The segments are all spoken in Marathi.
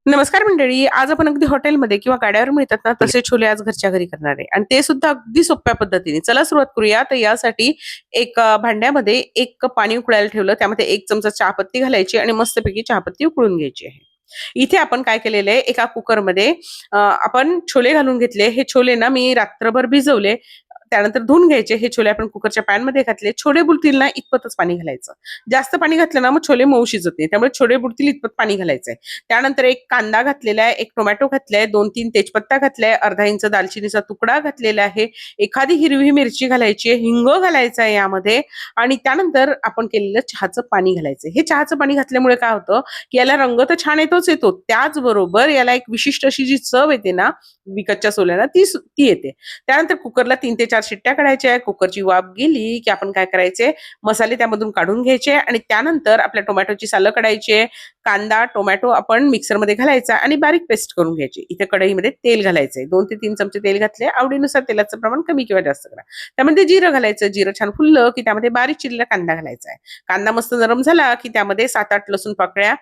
नमस्कार मंडळी. आज आपण अगदी हॉटेलमध्ये किंवा गाड्यावर मिळतात ना तसे छोले आज घरच्या घरी करणार आहे आणि ते सुद्धा अगदी सोप्या पद्धतीने. चला सुरुवात करूया. तर यासाठी एक भांड्यामध्ये 1 कप पाणी उकळायला ठेवलं. त्यामध्ये 1 चमचा चहापत्ती घालायची आणि मस्तपैकी चहापत्ती उकळून घ्यायची आहे. इथे आपण काय केलेलं आहे, एका कुकरमध्ये आपण छोले घालून घेतले. हे छोले ना मी रात्रभर भिजवले. त्यानंतर धुवून घ्यायचे. हे छोले आपण कुकरच्या पॅनमध्ये घातले. छोले बुडतील ना इतपतच पाणी घालायचं. जास्त पाणी घातलं ना मग छोले मऊ शिजत नाही. त्यामुळे छोले बुडतील इतपत पाणी घालायचंय. त्यानंतर एक कांदा घातलेला आहे, एक टोमॅटो घातलाय, 2-3 तेजपत्ता घातलाय, अर्धा इंच दालचिनीचा तुकडा घातलेला आहे, एखादी हिरवी मिरची घालायची आहे, हिंग घालायचा आहे यामध्ये आणि त्यानंतर आपण केलेलं चहाचं पाणी घालायचं. हे चहाचं पाणी घातल्यामुळे काय होतं, की याला रंग तर छान येतोच येतो. त्याचबरोबर याला एक विशिष्ट अशी जी चव येते ना विकतच्या सोल्याला ती येते. त्यानंतर कुकरला 3 ते 4 शिट्ट्या काढायच्या. कुकरची वाफ गेली, की आपण काय करायचे, मसाले त्यामधून काढून घ्यायचे आणि त्यानंतर आपल्या टोमॅटोची सालं काढायची. कांदा, टोमॅटो आपण मिक्सरमध्ये घालायचा आणि बारीक पेस्ट करून घ्यायची. इथे कढईमध्ये तेल घालायचंय. 2 ते 3 चमचे तेल घातले. आवडीनुसार तेलाचं प्रमाण कमी किंवा जास्त करा. त्यामध्ये जिरं घालायचं. जिरं छान फुललं, की त्यामध्ये बारीक चिरलेला कांदा घालायचा आहे. कांदा मस्त नरम झाला, की त्यामध्ये 7-8 लसूण पाकळ्या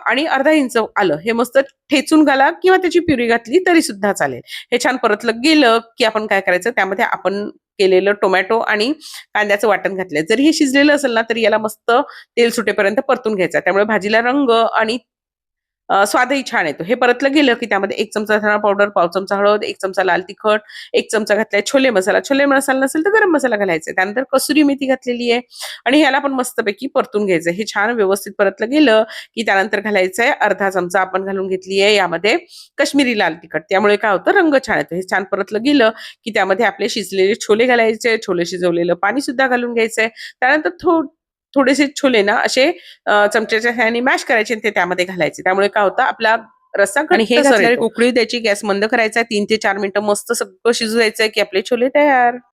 आणि अर्धा इंच आलं हे मस्त ठेचून घाला किंवा त्याची प्युरी घातली तरी सुद्धा चालेल. हे छान परतलं गेलं, की आपण काय करायचं, त्यामध्ये आपण केलेलं टोमॅटो आणि कांद्याचं वाटण घातलंय. जरी हे शिजलेलं असेल ना, तरी याला मस्त तेल सुटेपर्यंत परतून घ्यायचा. त्यामुळे भाजीला रंग आणि स्वादही छान येतो. हे परतलं गेलं, की त्यामध्ये 1 चमचा धना पावडर, पाव चमचा हळद, 1 चमचा लाल तिखट, 1 चमचा घातलाय छोले मसाला. छोले मसाला नसेल तर गरम मसाला घालायचा. त्यानंतर कसुरी मेथी घातलेली आहे आणि ह्याला पण मस्तपैकी परतून घ्यायचं. हे छान व्यवस्थित परतलं गेलं, की त्यानंतर घालायचंय अर्धा चमचा आपण घालून घेतली आहे यामध्ये काश्मीरी लाल तिखट. त्यामुळे काय होतं, रंग छान येतो. हे छान परतलं गेलं, की त्यामध्ये आपले शिजलेले छोले घालायचे. छोले शिजवलेलं पाणी सुद्धा घालून घ्यायचंय. त्यानंतर थोडेसे छोले ना असे चमच्याच्या सहाय्याने मॅश करायचे आणि ते त्यामध्ये घालायचे. त्यामुळे काय होतं, आपला रस्सा आणि हे घातल्यावर एक उकळी द्यायची, गॅस मंद करायचा, 3 ते 4 मिनिटं मस्त सगळं शिजू द्यायचं, की आपले छोले तयार.